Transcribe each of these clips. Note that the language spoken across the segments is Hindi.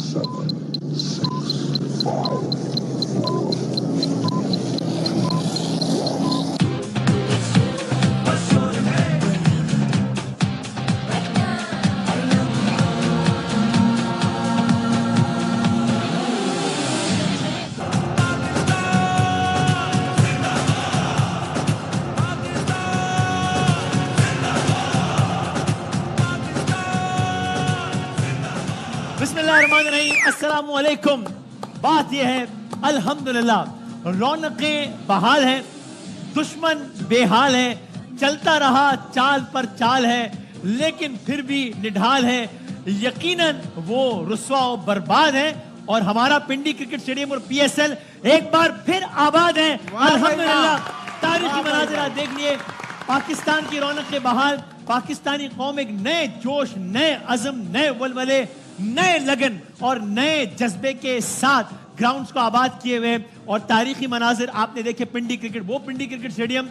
7, 6, 5, 4. बिस्मिल्लाहिर्रहमानिर्रहीम, अस्सलामुअलैकुम। बात यह है अल्हम्दुलिल्लाह, रौनकें बहाल हैं, दुश्मन बेहाल है, चलता रहा चाल पर चाल है, लेकिन फिर भी निढाल है। यकीनन वो रुस्वा और बर्बाद है और हमारा पिंडी क्रिकेट स्टेडियम और पीएसएल एक बार फिर आबाद है अल्हम्दुलिल्लाह। तारीखी मनाज़िर देख लिए, पाकिस्तान की रौनकें बहाल, पाकिस्तानी कौम एक नए जोश, नए अज़म, नए वलवले, नए लगन और नए जज्बे के साथ ग्राउंड्स को आबाद किए हुए। और तारीखी मनाजिर आपने देखे, पिंडी क्रिकेट, वो पिंडी क्रिकेट स्टेडियम,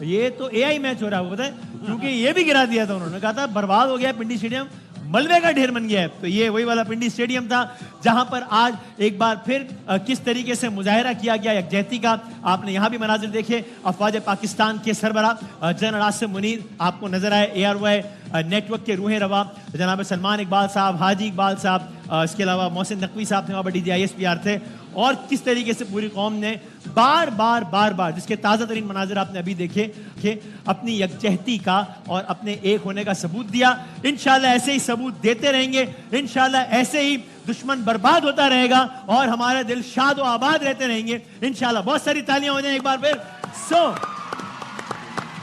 ये तो एआई मैच हो रहा है, पता है, क्योंकि ये भी गिरा दिया था उन्होंने, कहा था बर्बाद हो गया पिंडी स्टेडियम, मलबे का ढेर बन गया है। तो ये वही वाला पिंडी स्टेडियम था जहां पर आज एक बार फिर किस तरीके से मुजाहिरा किया गया यकजहती का। आपने यहां भी मनाजिर देखे, अफवाज पाकिस्तान के सरबरा जनरल आसिम मुनीर आपको नजर आए, ARY नेटवर्क के रूहें रवा जनाब सलमान इकबाल साहब, हाजी इकबाल साहब, इसके अलावा मोहसिन नकवी साहब थे, वहाँ पर DG ISPR थे। और किस तरीके से पूरी कौम ने बार बार जिसके ताज़ा तरीन मनाजिर आपने अभी देखे कि अपनी यकजहती का और अपने एक होने का सबूत दिया। इंशाल्लाह ऐसे ही सबूत देते रहेंगे, इंशाल्लाह ऐसे ही दुश्मन बर्बाद होता रहेगा और हमारे दिल शाद व आबाद रहते रहेंगे इंशाल्लाह। बहुत सारी तालियां हो जाएं एक बार फिर। So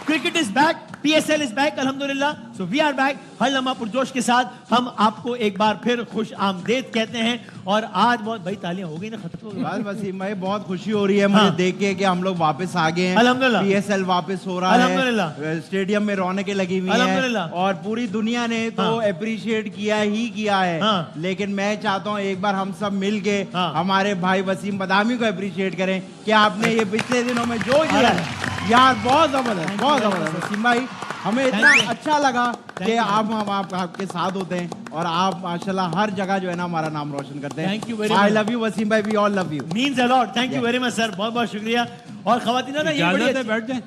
cricket is back, PSL is back अल्हम्दुलिल्लाह, सो वी आर बैक। हर लम्हा पुरजोश के साथ हम आपको एक बार फिर खुश आमदेद कहते हैं। और आज बहुत भाई तालियां हो गई ना, खत्म हो गई। वसीम भाई बहुत खुशी हो रही है मुझे देख के कि हम लोग वापस आ गए हैं अल्हम्दुलिल्लाह। PSL वापस हो रहा है, स्टेडियम में रौनकें लगी हुई हैं और पूरी दुनिया ने तो अप्रिशिएट किया ही किया है। लेकिन मैं चाहता हूँ एक बार हम सब मिल के हमारे भाई वसीम बदामी को अप्रिशिएट करें कि आपने ये पिछले दिनों में जो किया है यार, बहुत जबरदस्त, बहुत जबरदस्त वसीम भाई। हमें इतना अच्छा लगा कि आप आपके साथ होते हैं और आप माशाल्लाह हर जगह जो है ना हमारा नाम रोशन करते हैं। Thank you very much. I love you Waseem भाई, we all love you. Means a lot, thank you very much sir, बहुत बहुत शुक्रिया। और खवातीन ना, ये बड़ी बैठ जाए,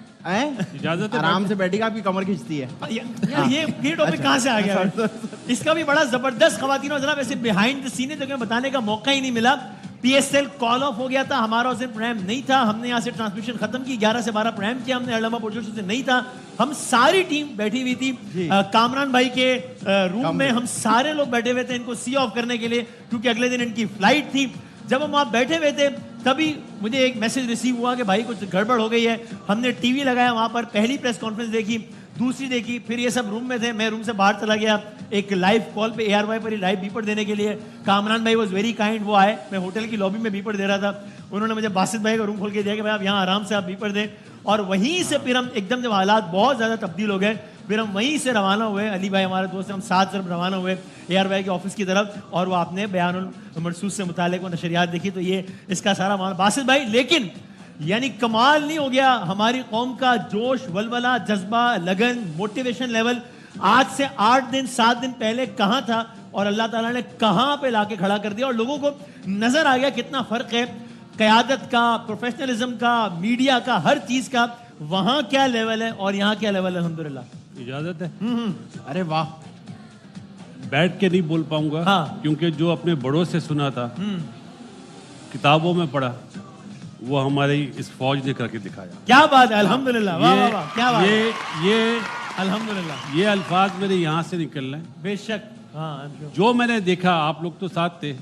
इजाजत है, आराम से बैठेगा, आपकी कमर खींचती है यार, ये टॉपिक कहाँ से आ गया? इसका भी बड़ा जबरदस्त खवातीन जरा वैसे बिहाइंड द सीन है, बताने का मौका ही नहीं मिला। PSL कॉल ऑफ हो गया था, हमारा उस दिन प्रोग्राम नहीं था, हमने यहाँ से ट्रांसमिशन खत्म की, 11 से 12 प्रोग्राम किया हमने, अल्लामा पुरजोश से नहीं था, हम सारी टीम बैठी हुई थी कामरान भाई के रूम में, हम सारे लोग बैठे हुए थे इनको सी ऑफ करने के लिए, क्योंकि अगले दिन इनकी फ्लाइट थी। जब हम वहाँ बैठे हुए थे तभी मुझे एक मैसेज रिसीव हुआ कि भाई कुछ गड़बड़ हो गई है। हमने टीवी लगाया, वहाँ पर पहली प्रेस कॉन्फ्रेंस देखी, दूसरी देखी, फिर ये सब रूम में थे, मैं रूम से बाहर चला गया एक लाइव कॉल पे ARY पर ही लाइव बीपड़ देने के लिए। कामरान भाई वाज वेरी काइंड, वो आए, मैं होटल की लॉबी में बीपड़ दे रहा था, उन्होंने मुझे बासित भाई का रूम खोल के दिया कि भाई आप यहाँ आराम से आप बीपड़ दें। और वहीं से फिर हम एकदम जब हालात बहुत ज़्यादा तब्दील हो गए, फिर हम वहीं से रवाना हुए, अली भाई हमारे दोस्त, हम साथ तरफ रवाना हुए ARY के ऑफिस की तरफ। और वो आपने बयानुल मरसूस से मुतालिक वो नशरियात देखी, तो ये इसका सारा मामला बासित भाई। लेकिन यानी कमाल नहीं हो गया हमारी कौम का जोश, वलवला, जज्बा, लगन, मोटिवेशन लेवल आज से 8 दिन 7 दिन पहले कहाँ था और अल्लाह ताला ने कहाँ पे लाके खड़ा कर दिया। और लोगों को नजर आ गया कितना फर्क है क़यादत का, प्रोफेशनलिज्म का, मीडिया का, हर चीज का। वहां क्या लेवल है और यहाँ क्या लेवल है अल्हम्दुलिल्लाह। इजाजत है? अरे वाह, बैठ के नहीं बोल पाऊंगा क्योंकि जो अपने बड़ों से सुना था, किताबों में पढ़ा, वो हमारी इस फौज ने करके दिखाया। क्या बात है, अल्हम्दुलिल्लाह, वाह वाह वाह, क्या बात है, ये अल्हम्दुलिल्लाह। ये अल्फाज मेरे यहाँ से निकल रहे हैं बेशक। जो मैंने देखा, आप लोग तो साथ थे,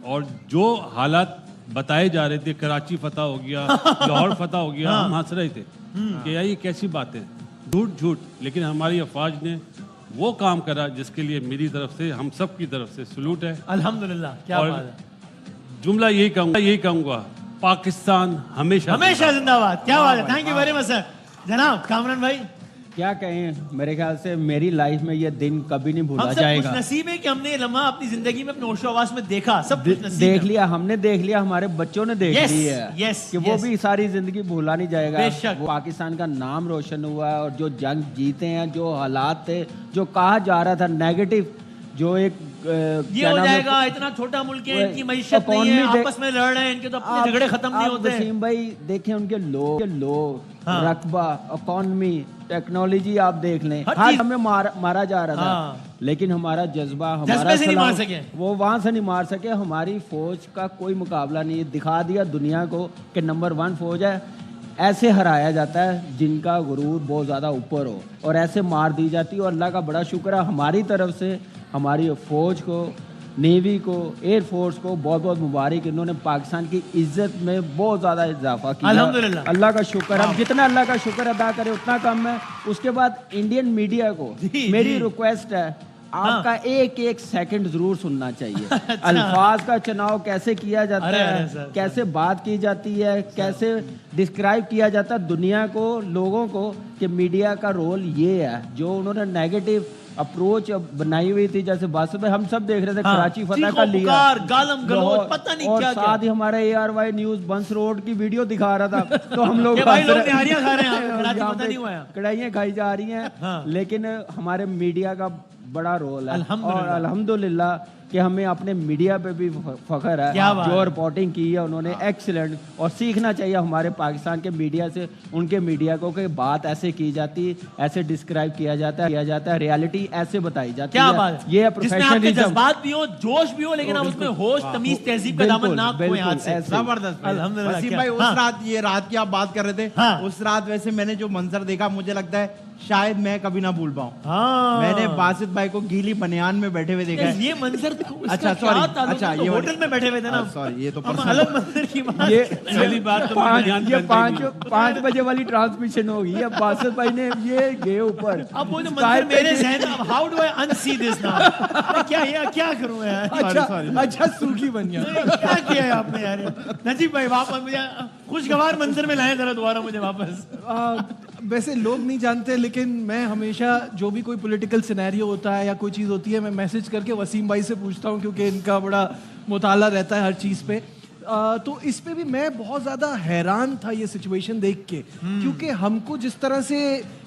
और जो हालात बताए जा रहे थे, कराची फतह हो गया, लाहौर फतह हो गया, हम हंस रहे थे कि यार ये कैसी बात है, झूठ। लेकिन हमारी अफवाज ने वो काम करा जिसके लिए मेरी तरफ से, हम सब की तरफ से सलूट है अल्हम्दुलिल्लाह। क्या बात है। जुमला यही कहूँगा, पाकिस्तान हमेशा जिंदाबाद। क्या बात है, thank you very much sir. जनाब कामरान भाई क्या कहें, मेरे ख्याल से मेरी लाइफ में ये दिन कभी नहीं भूला जाएगा। हम सब नसीब है कि हमने ये लम्हा अपनी जिंदगी में अपने होशो आवास में देखा, सब देख लिया, हमने देख लिया, हमारे बच्चों ने देख लिया है कि वो भी सारी जिंदगी भूला नहीं जाएगा। वो पाकिस्तान का नाम रोशन हुआ है और जो जंग जीते हैं, जो हालात थे, जो कहा जा रहा था नेगेटिव, जो एक ये हो जाएगा, इतना छोटा मुल्क है, इनकी मईशत नहीं है, आपस में लड़ रहे हैं, इनके तो अपने झगड़े खत्म नहीं होते। वसीम भाई देखें उनके लोग रकबा, इकोनॉमी, टेक्नोलॉजी आप देख लें, हर हमें मारा जा रहा था, लेकिन हमारा जज्बा, हमारा से नहीं मार सके, वो वहां से नहीं मार सके। हमारी फौज का कोई मुकाबला नहीं है, दिखा दिया दुनिया को कि नंबर 1 फौज है। ऐसे हराया जाता है जिनका गुरूर बहुत ज़्यादा ऊपर हो, और ऐसे मार दी जाती है। और अल्लाह का बड़ा शुक्र है हमारी तरफ से हमारी फौज को, नेवी को, एयरफोर्स को बहुत बहुत मुबारक। इन्होंने पाकिस्तान की इज्जत में बहुत ज़्यादा इजाफा किया, अल्हम्दुलिल्लाह। अल्लाह का शुक्र है, जितना अल्लाह का शुक्र अदा करे उतना कम है। उसके बाद इंडियन मीडिया को मेरी रिक्वेस्ट है, आपका एक सेकंड जरूर सुनना चाहिए। अच्छा। अल्फाज का चुनाव कैसे किया जाता है, कैसे बात की जाती है, कैसे डिस्क्राइब किया जाता है दुनिया को, लोगों को, कि मीडिया का रोल ये है। जो उन्होंने नेगेटिव अप्रोच बनाई हुई थी, जैसे बासुत भाई हम सब देख रहे थे, कराची फतह का लिया, गालम गलौज, पता नहीं और क्या साथ ही हमारा ARY न्यूज बंस रोड की वीडियो दिखा रहा था, तो हम लोग कढ़ाइयाँ खाई जा रही हैं। लेकिन हमारे मीडिया का बड़ा रोल है, और अल्हम्दुलिल्लाह कि हमें अपने मीडिया पे भी फख्र है, जो रिपोर्टिंग की है उन्होंने एक्सीलेंट। और सीखना चाहिए हमारे पाकिस्तान के मीडिया से, उनके मीडिया को, कि बात ऐसे की जाती है, ऐसे डिस्क्राइब किया जाता है, रियलिटी ऐसे बताई जाती है। बात ये प्रोफेशनलिज्म, जज्बात भी हो, जोश भी हो, लेकिन आप उसमें होश, तमीज, तहजीब का दामन ना खोएं हाथ से। जबरदस्त अल्हम्दुलिल्लाह। वसीम भाई, उस रात, ये रात की आप बात कर रहे थे, उस रात वैसे मैंने जो मंजर देखा, मुझे लगता है शायद मैं कभी ना भूल पाऊं। मैंने बासित भाई को गीली बनियान में बैठे हुए देखा है। ये मंजर अच्छा सॉरी, अच्छा ये होटल में बैठे हुए थे ना, सॉरी, ये तो अलग मंजर की बात। ये पहली बात तो 5 बजे वाली ट्रांसमिशन होगी। अब बासित भाई ने ये गए ऊपर, अब वो जो मंजर मेरे ज़हन में, how do I unsee this now? क्या करूं यार? अच्छा सूखी बनियान क्या किया है आपने यार? नजीब भाई वापस मुझे खुशगवार मंजर में लाए जरा दोबारा मुझे वापस। वैसे लोग नहीं जानते, लेकिन मैं हमेशा जो भी कोई पॉलिटिकल सिनेरियो होता है या कोई चीज़ होती है, मैं मैसेज करके वसीम भाई से पूछता हूँ, क्योंकि इनका बड़ा मुताला रहता है हर चीज़ पे। तो इस पे भी मैं बहुत ज़्यादा हैरान था ये सिचुएशन देख के, क्योंकि हमको जिस तरह से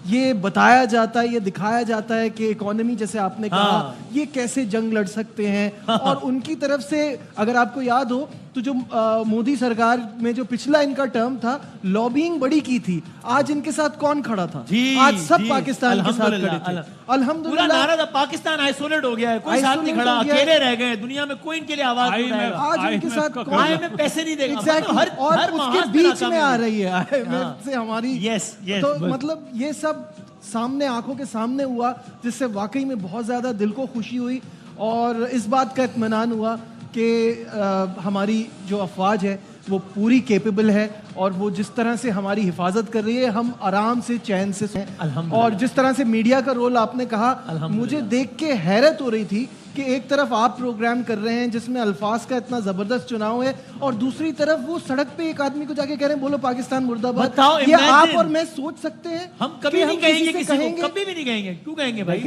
ये बताया जाता है, ये दिखाया जाता है कि इकोनॉमी, जैसे आपने कहा, ये कैसे जंग लड़ सकते हैं। और उनकी तरफ से अगर आपको याद हो तो जो मोदी सरकार में जो पिछला इनका टर्म था, लॉबिंग बड़ी की थी। आज इनके साथ कौन खड़ा था? आज सब पाकिस्तान के साथ खड़े थे। अल्हम्दुलिल्लाह। पूरा नारा था, पाकिस्तान आइसोलेट हो गया है, कोई साथ नहीं खड़ा, अकेले रह गए, दुनिया में कोई इनके लिए आवाज नहीं उठाएगा। आज इनके साथ कौन पैसे नहीं देगा, एग्जैक्टली, और उसके बीच में आ रही है IMF से हमारी। तो मतलब ये सब सामने, आंखों के सामने हुआ, जिससे वाकई में बहुत ज्यादा दिल को खुशी हुई, और इस बात का इत्मीनान हुआ कि हमारी जो अफवाज है वो पूरी कैपेबल है, और वो जिस तरह से हमारी हिफाजत कर रही है, हम आराम से, चैन से। और जिस तरह से मीडिया का रोल आपने कहा, मुझे देख के हैरत हो रही थी कि एक तरफ आप प्रोग्राम कर रहे हैं जिसमें अल्फाज का इतना जबरदस्त चुनाव है, और दूसरी तरफ वो सड़क पे एक आदमी को जाके कह रहे हैं, बोलो पाकिस्तान मुर्दाबाद। ये आप और मैं सोच सकते हैं? हम कभी नहीं कहेंगे, किसी को कभी भी नहीं कहेंगे। क्यों कहेंगे भाई?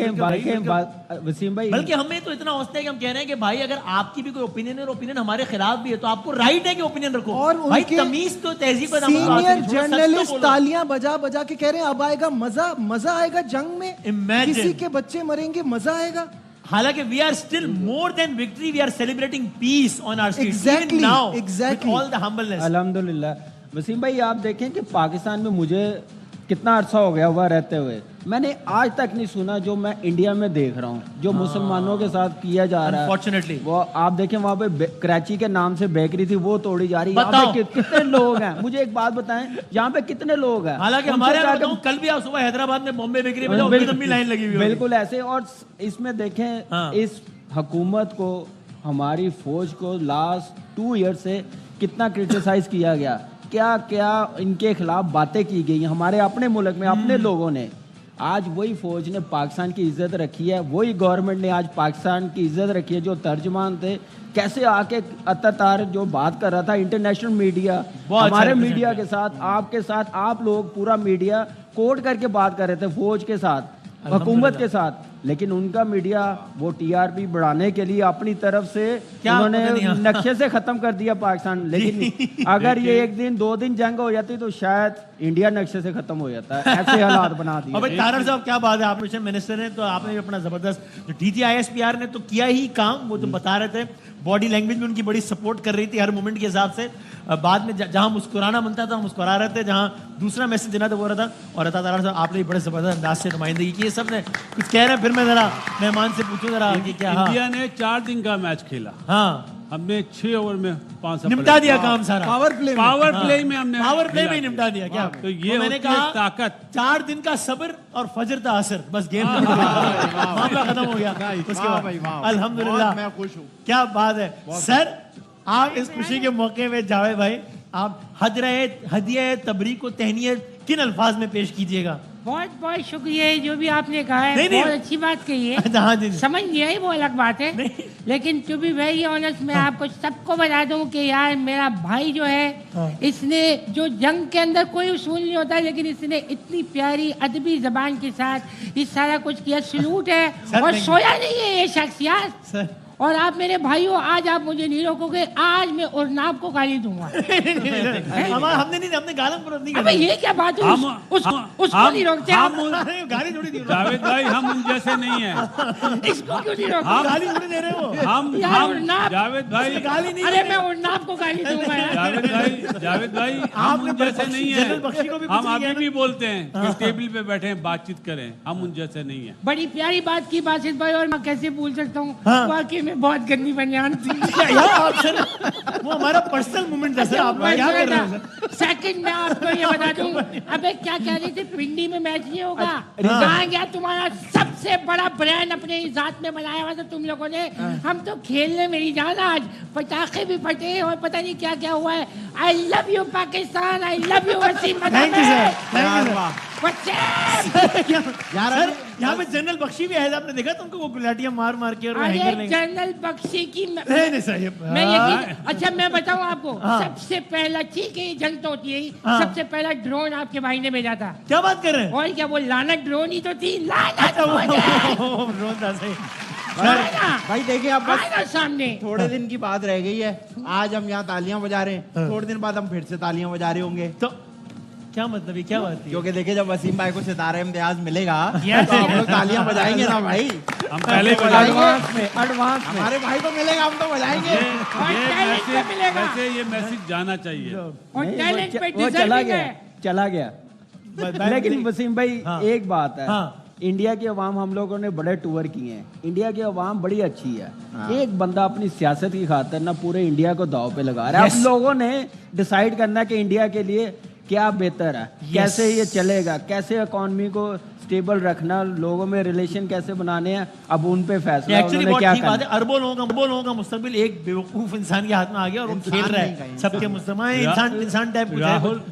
वसीम भाई, बल्कि हमें तो इतना हौसला है कि हम कह रहे हैं कि भाई अगर आपकी भी कोई ओपिनियन है और ओपिनियन हमारे खिलाफ भी है, तो आपको राइट है कि ओपिनियन रखो। और भाई तमीज तो तहजीब का सीनियर जर्नलिस्ट तालियां बजा बजा के कह रहे हैं, अब आएगा मजा, मजा आएगा जंग में, किसी के बच्चे मरेंगे, मजा आएगा। हालांकि we are still more than victory, we are celebrating peace on our streets exactly, even now, exactly. with all the humbleness. अल्हम्दुलिल्लाह। वसीम भाई आप देखें कि पाकिस्तान में मुझे कितना अरसा हो गया हुआ रहते हुए, मैंने आज तक नहीं सुना जो मैं इंडिया में देख रहा हूँ, जो मुसलमानों के साथ किया जा रहा है। Unfortunately. वो आप देखें वहाँ पे कराची के नाम से बेकरी थी, वो तोड़ी जा रही है। यहाँ पे कितने लोग हैं, मुझे एक बात बताएं, यहाँ पे कितने लोग हैं? हालांकि हमारे कल भी आप सुबह हैदराबाद में बॉम्बे बेकरी में जाओ, लंबी लाइन लगी हुई है। बिल्कुल ऐसे। और इसमें देखें इस हुकूमत को, हमारी फौज को लास्ट 2 ईयर से कितना क्रिटिसाइज किया गया, क्या क्या इनके खिलाफ बातें की गई हमारे अपने मुल्क में, अपने लोगों ने। आज वही फौज ने पाकिस्तान की इज्जत रखी है, वही गवर्नमेंट ने आज पाकिस्तान की इज्जत रखी है। जो तर्जमान थे, कैसे आके अत्तातार जो बात कर रहा था, इंटरनेशनल मीडिया, हमारे मीडिया के साथ, आपके साथ, आप लोग पूरा मीडिया कोट करके बात कर रहे थे फौज के साथ, हुकूमत के साथ। लेकिन उनका मीडिया वो TRP बढ़ाने के लिए अपनी तरफ से उन्होंने नक्शे से खत्म कर दिया पाकिस्तान। लेकिन अगर ये 1 दिन 2 दिन जंग हो जाती तो शायद इंडिया नक्शे से खत्म हो जाता है, ऐसे हालात बना दिए। अब तारड़ साहब क्या बात है, आप मिशन मिनिस्टर हैं तो आपने भी अपना जबरदस्त जो DGISPR ने तो किया ही काम, वो तो बता रहे थे, बॉडी लैंग्वेज में उनकी बड़ी सपोर्ट कर रही थी हर मोमेंट के हिसाब से। बाद में जहां मुस्कुराना बनता था मुस्कुरा रहे थे, जहां दूसरा मैसेज देना था वो रहा था। और अता तारड़ साहब आपने बड़े जबरदस्त अंदाज से नुमाइंदगी की। ये सब ने कुछ कह रहे हैं, फिर मैं जरा मेहमान से पूछूं जरा कि क्या। इंडिया ने 4 दिन का मैच खेला, हाँ हमने 6 ओवर में 5 निपटा दिया काम सारा। पावर प्ले में हमने पावर प्ले में ही निपटा दिया क्या। तो ये मैंने होती है कहा ताकत। 4 दिन का सब्र और फजर का असर, बस गेम मामला खत्म हो गया। उसके बाद अल्हम्दुलिल्लाह मैं खुश हूँ। क्या बात है सर, आप इस खुशी के मौके में जावेद भाई आप हदिया तबरीक को तहनीत किन अल्फाज में पेश कीजिएगा। बहुत बहुत शुक्रिया है जो भी आपने कहा है, नहीं, बहुत अच्छी बात कही है। हाँ जी, समझ गया ही, वो अलग बात है। लेकिन टू बी वेरी ऑनेस्ट मैं आपको सबको बता दूं कि यार मेरा भाई जो है इसने जो जंग के अंदर कोई उसूल नहीं होता, लेकिन इसने इतनी प्यारी अदबी जबान के साथ ये सारा कुछ किया, सलूट है। और सोया नहीं है ये शख्सियत। और आप मेरे भाइयों, आज आप मुझे नहीं रोकोगे, आज मैं उर्नाब को गाली दूंगा। हमने गालम को नहीं अबे ये क्या बात है, उसको नहीं रोकते आप? गाली थोड़ी दी जावेद भाई हम उन जैसे नहीं हैं। इसको क्यों नहीं रोकते? गाली थोड़ी दे रहे हो हम जावेद भाई गाली नहीं। अरे मैं उर्नाब को गाली दूंगा यार। जावेद भाई हम उन जैसे नहीं हैं। हम अभी भी बोलते हैं कि टेबल पे बैठे हैं बातचीत करें, हम उन जैसे नहीं हैं। बड़ी प्यारी बात की बासित भाई, और मैं कैसे भूल सकता हूँ, वाकई में बहुत गंदी बनियान थी। वो हमारा पर्सनल मोमेंट था सर, आप क्या कर रहे हो? सेकंड में आपको ये बता दूं, अबे क्या कह रही थी, पिंडी में मैच नहीं होगा, कहाँ गया तुम्हारा सबसे बड़ा ब्रांड अपने ही साथ में बनाया हुआ था तुम लोगों ने। हम तो खेलने मेरी जान, आज पटाखे भी फटे और पता नहीं क्या क्या हुआ है। I love you Pakistan, I love you Wasim. Thank you sir, thank you यार यहाँ पे जनरल बख्शी भी है, आपने देखा तो उनको वो गुलाटियां मार मार के और जनरल बख्शी की नहीं सर मैं अच्छा मैं बताऊं आपको, सबसे पहला, ठीक है जंग तो होती है, सबसे पहला ड्रोन आपके भाई ने भेजा था। क्या बात कर रहे हैं? और क्या वो लानत ड्रोन ही तो थी, लानत ड्रोन था सही। भाई देखिए आप बस सामने थोड़े दिन की बात रह गई है, आज हम यहाँ तालियां बजा रहे हैं, थोड़े दिन बाद हम फिर से तालियां बजा रहे होंगे। तो क्या मतलब है, क्या बात है? क्योंकि देखिए जब वसीम भाई को सितारा इम्तियाज मिलेगा तो हम लोग तालियां बजाएंगे ना भाई। हम पहले बजाएंगे एडवांस में हमारे भाई को मिलेगा, हम तो बजाएंगे। वैसे ये मैसेज जाना चाहिए। वो चला गया। लेकिन वसीम भाई एक बात है, इंडिया की अवाम, हम लोगों ने बड़े टूर किए हैं, इंडिया की अवाम बड़ी अच्छी है। एक बंदा अपनी सियासत की खातिर ना पूरे इंडिया को दाव पे लगा रहा है। आप लोगों ने डिसाइड करना कि इंडिया के लिए क्या बेहतर है, कैसे ये चलेगा, कैसे इकोनॉमी को स्टेबल रखना, लोगों में रिलेशन कैसे बनाने हैं, अब उन पे फैसला उन्होंने क्या करना है। अरबों लोगों का मुस्तकबिल एक बेवकूफ इंसान के हाथ में आ गया और वो खेल रहा है सबके मुस्तकबिल। इंसान टाइप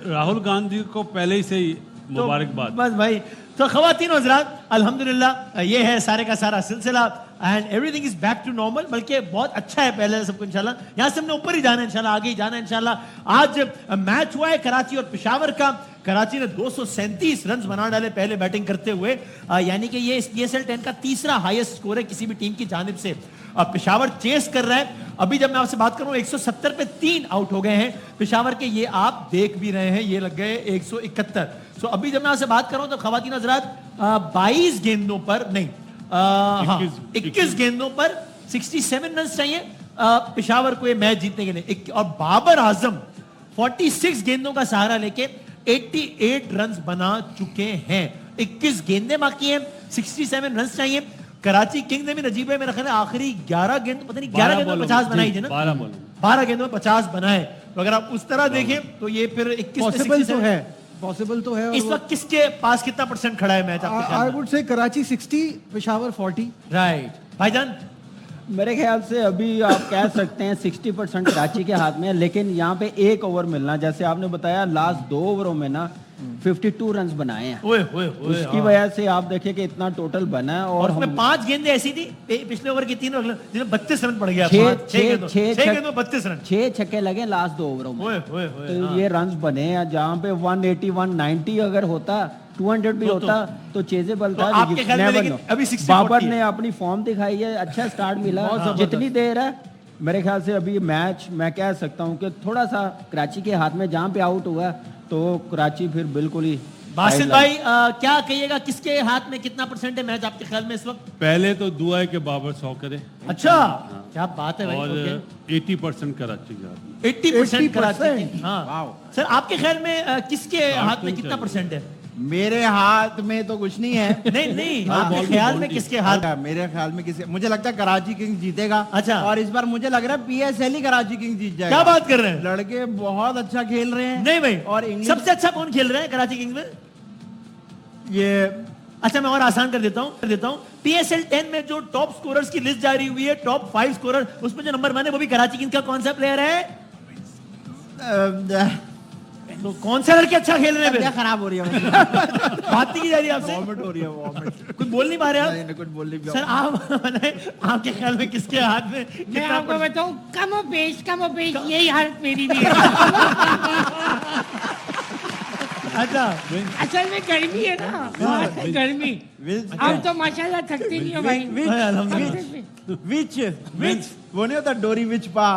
राहुल गांधी को पहले ही से मुबारकबाद। बस भाई, तो खवातीन और हज़रात अल्हम्दुलिल्लाह ये है सारे का सारा सिलसिला and everything is back to normal, बल्कि बहुत अच्छा है पहले सबको इंशाल्लाह। यहाँ से हमने ऊपर ही जाना है इंशाल्लाह, आगे ही जाना है इंशाल्लाह। आज मैच हुआ है कराची और पेशावर का। कराची ने 237 रन बना डाले पहले बैटिंग करते हुए, यानी कि ये PSL 10 का तीसरा हाईएस्ट स्कोर है किसी भी टीम की जानिब से। पेशावर चेस कर रहा है। अभी जब मैं आपसे बात करूं 170 पे 3 आउट हो गए हैं पेशावर के, ये आप देख भी रहे हैं, ये लग गए 171। सो अभी जब मैं आपसे बात करूं तो खवातीन हज़रात 22 गेंदों पर नहीं 21 गेंदों पर 67 रन चाहिए पेशावर को ये मैच जीतने के लिए। और बाबर आजम 46 गेंदों का सहारा लेके 88 रन बना चुके हैं। 21 गेंदें बाकी हैं, 67 रन चाहिए। कराची किंग्स ने भी नजीब है मेरा ख्याल आखिरी 11 गेंद, पता नहीं 11 गेंदों में 50 बनाई थी ना, 12 गेंदों में 50 बनाए। तो अगर आप उस तरह देखें तो ये फिर 21 पॉसिबल तो है। इस वक्त किसके पास कितना % खड़ा है मैच आपके ख्याल में? I would say Karachi 60, Peshawar 40। Right भाईजान, मेरे ख्याल से अभी आप कह सकते हैं 60% कराची के हाथ में है, लेकिन यहाँ पे 1 ओवर मिलना, जैसे आपने बताया लास्ट 2 ओवरों में ना 52 रन बनाए हैं। उसकी वजह से आप देखिए कि इतना टोटल बना है। और उसमें 5 गेंदें ऐसी थी पिछले ओवर की 3 जिसमें 32 रन पड़ गया। 6 गेंदों 32 रन, 6 छक्के लगे लास्ट 2 ओवरों में। तो ये रन बने हैं, जहाँ पे 180 190 अगर होता 200 भी होता तो चेजेबल था। बाबर ने अपनी फॉर्म दिखाई है, अच्छा स्टार्ट मिला। जितनी देर है मेरे ख्याल से अभी मैच मैं कह सकता हूं कि थोड़ा सा कराची के हाथ में, जहां पे आउट हुआ तो कराची फिर बिल्कुल ही। बासित भाई क्या कहिएगा, किसके हाथ में कितना परसेंट है मैच आपके ख्याल में इस वक्त? पहले तो दुआ है कि बाबर 100 करे। अच्छा, क्या बात है भाई। और 80% कराची का, 80% कराची की। हाँ सर, आपके ख्याल में किसके हाथ में कितना परसेंट है? मेरे हाथ में तो कुछ नहीं है। नहीं आपके ख्याल में किसके हाथ? मेरे ख्याल में किसके, मुझे लगता है कराची किंग्स जीतेगा। अच्छा। और इस बार मुझे लग रहा है PSL ही कराची किंग्स जीत जाएगा। क्या बात कर रहे हैं? लड़के बहुत अच्छा खेल रहे हैं। नहीं भाई, और सबसे अच्छा कौन खेल रहे हैं कराची किंग्स में? ये अच्छा, मैं और आसान कर देता हूँ। PSL 10 में जो टॉप स्कोरर्स की लिस्ट जारी हुई है, टॉप 5 स्कोरर, उसमें जो नंबर 1 है वो भी कराची किंग्स का कौन सा प्लेयर है? तो कौन सा लड़के अच्छा खेल रहे हैं? खराब हो रही है। बात नहीं की जा रही है आपसे? वॉमिट हो रही है, वॉमिट। कुछ बोल नहीं पा रहे आप? नहीं, कुछ बोल नहीं। सर आप आपके ख्याल में किसके हाथ में मैं कितना आपको बताऊं, कमो पेश यही हालत मेरी भी है। अच्छा, असल में गर्मी है ना, गर्मी। अब तो माशाल्लाह थकते नहीं हो भाई। विच वो नहीं होता डोरी विच पा।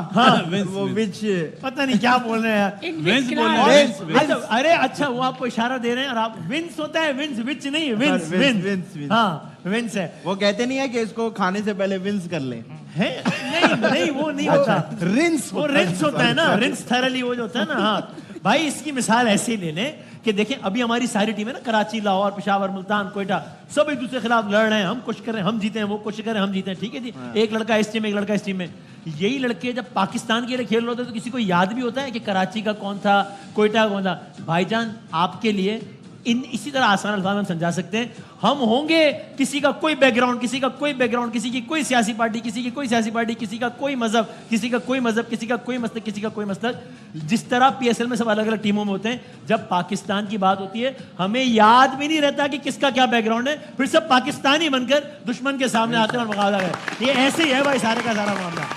वो विच पता नहीं क्या बोल रहे हैं विंस बोल रहे हैं। अरे अच्छा, वो आपको इशारा दे रहे हैं और आप विंस होता है, विंस विच नहीं, विंस विंस। हाँ विंस है। वो कहते नहीं है कि इसको खाने से पहले विंस कर ले? है नहीं वो नहीं होता। रिंस, वो रिंस होता है ना, रिंस थरली वो जो होता है ना। हाँ भाई, इसकी मिसाल ऐसे ही ले लें कि देखें अभी हमारी सारी टीमें ना, कराची, लाहौर, पेशावर, मुल्तान, कोयटा, सब एक दूसरे के खिलाफ लड़ रहे हैं। हम कोशिश कर रहे हैं हम जीते हैं, वो कोशिश कर रहे हैं हम जीते हैं। ठीक है जी, एक लड़का इस टीम में, एक लड़का इस टीम में। यही लड़के जब पाकिस्तान के लिए खेल रहे होते तो किसी को याद भी होता है कि कराची का कौन था, कोयटा का कौन था? भाईजान, आपके लिए इसी तरह आसान अल्फाज में समझा सकते हैं। हम होंगे किसी का कोई बैकग्राउंड, किसी का कोई बैकग्राउंड, किसी की कोई सियासी पार्टी, किसी की कोई सियासी पार्टी, किसी का कोई मजहब, किसी का कोई मजहब, किसी का कोई मसलक, किसी का कोई मसलक। जिस तरह PSL में सब अलग अलग टीमों में होते हैं, जब पाकिस्तान की बात होती है हमें याद भी नहीं रहता कि किसका क्या बैकग्राउंड है, फिर सब पाकिस्तानी बनकर दुश्मन के सामने आते हैं और मुकाबला है। ये ऐसे ही है भाई सारे का सारा मामला।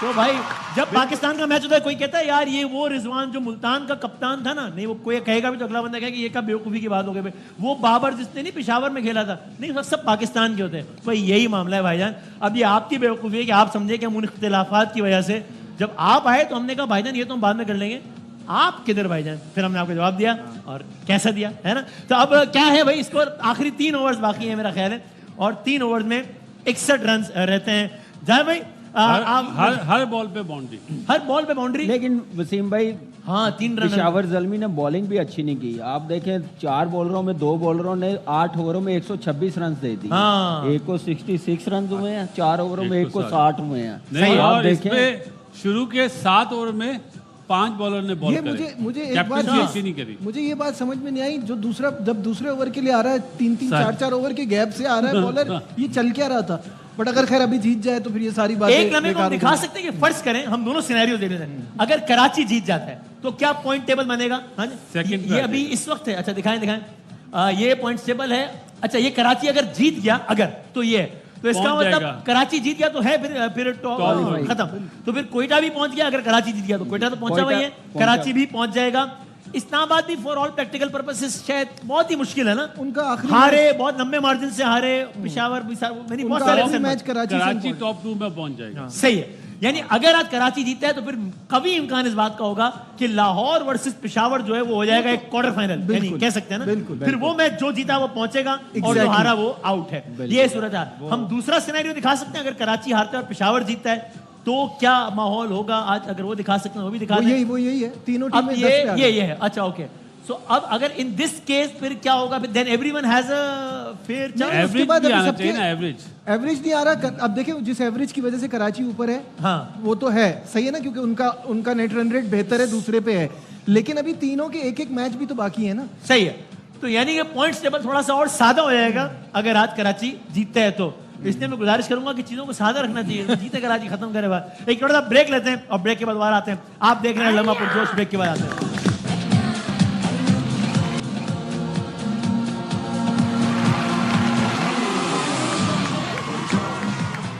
तो भाई जब पाकिस्तान का मैच होता है, कोई कहता है यार ये वो रिजवान जो मुल्तान का कप्तान था ना, नहीं वो कोई कहेगा भी तो अगला बंदा कहेगा कि ये क्या बेवकूफ़ी की बात हो गई, वो बाबर जिसने नहीं पेशावर में खेला था, नहीं सब पाकिस्तान के होते हैं। भाई यही मामला है भाईजान। अब ये आपकी बेवकूफ़ी है कि आप समझे कि हम उन इख्तिलाफात की वजह से जब आप आए तो हमने कहा भाईजान ये तो हम बाद में कर लेंगे, आप किधर भाईजान? फिर हमने आपको जवाब दिया और कैसा दिया, है ना। तो अब क्या है भाई, स्कोर आखिरी 3 ओवर्स बाकी है मेरा ख्याल है, और 3 ओवर में 61 रन रहते हैं। जाए भाई हर बॉल पे बाउंड्री, हर बॉल पे बाउंड्री। लेकिन वसीम भाई, हाँ 3 रन। पेशावर ज़ल्मी ने बॉलिंग भी अच्छी नहीं की। आप देखें 4 बॉलरों में 2 बॉलरों ने 8 ओवरों में 126 रन दे दी। हाँ। एक को 66 रन हुए हैं, 4 ओवरों में एक को 60 हुए हैं। नहीं, और इसमें शुरू के 7 ओवर में 5 बॉलर ने बॉल करे। मुझे एक बात नहीं करी। मुझे ये बात समझ में नहीं आई, जो जब दूसरे ओवर के लिए आ रहा है, 3-3 4-4 ओवर के गैप से आ रहा है बॉलर, ये चल क्या रहा था? बट अगर खैर अभी जीत जाए तो फिर ये सारी बातें एक लम्हे को दिखा सकते हैं कि फर्ज करें हम दोनों सिनेरियो दे रहे हैं, अगर कराची जीत जाता है तो क्या पॉइंट टेबल बनेगा? हाँ जी, ये अभी इस वक्त है। अच्छा दिखाएं ये पॉइंट टेबल है। अच्छा, ये कराची अगर जीत गया, अगर तो ये, तो इसका मतलब कराची जीत गया तो है फिर खत्म। तो फिर कोयटा भी पहुंच गया, अगर कराची जीत गया तो कोयटा तो पहुंचा वही है, कराची भी पहुंच जाएगा। इस्लामाबाद भी फॉर ऑल प्रैक्टिकल पर्पसेस शायद बहुत ही मुश्किल है ना, उनका हारे बहुत लंबे मार्जिन से हारे। पेशावर भी बहुत सारे मैच कराची टॉप 2 में पहुंच जाएगा। सही है, यानी अगर आज कराची जीतता है तो फिर कभी इम्कान इस बात का होगा कि लाहौर वर्सेस पेशावर जो है वो हो जाएगा एक क्वार्टर फाइनल, यानी कह सकते हैं ना। फिर वो मैच जो जीता वो पहुंचेगा और जो हारा वो आउट है। ये सूरत है। हम दूसरा सिनेरियो दिखा सकते हैं, अगर कराची हारता है और पेशावर जीतता है तो क्या माहौल होगा आज, अगर वो दिखा सकते हैं वो भी दिखा दें। वो यही है, तीनों टीमें ये है। अच्छा ओके, सो अब अगर इन दिस केस फिर क्या होगा? फिर then everyone has a fair chance. Average भी आना चाहिए ना, एवरेज नहीं आ रहा। अब देखिए जिस एवरेज की वजह से कराची ऊपर है, हाँ वो तो है सही है ना, क्योंकि उनका नेट रन रेट बेहतर है, दूसरे पे है। लेकिन अभी तीनों के एक मैच भी तो बाकी है ना। सही है, तो यानी कि पॉइंट्स टेबल थोड़ा सा और सादा हो जाएगा अगर आज कराची जीतता है तो। इसलिए मैं गुजारिश करूंगा कि चीजों को सादा रखना चाहिए। जीते कराची, खत्म करे बाद। एक थोड़ा सा ब्रेक लेते हैं और ब्रेक के बाद बाहर आते हैं। आप देख रहे हैं लम्हा पुरजोश, ब्रेक के बाद आते हैं।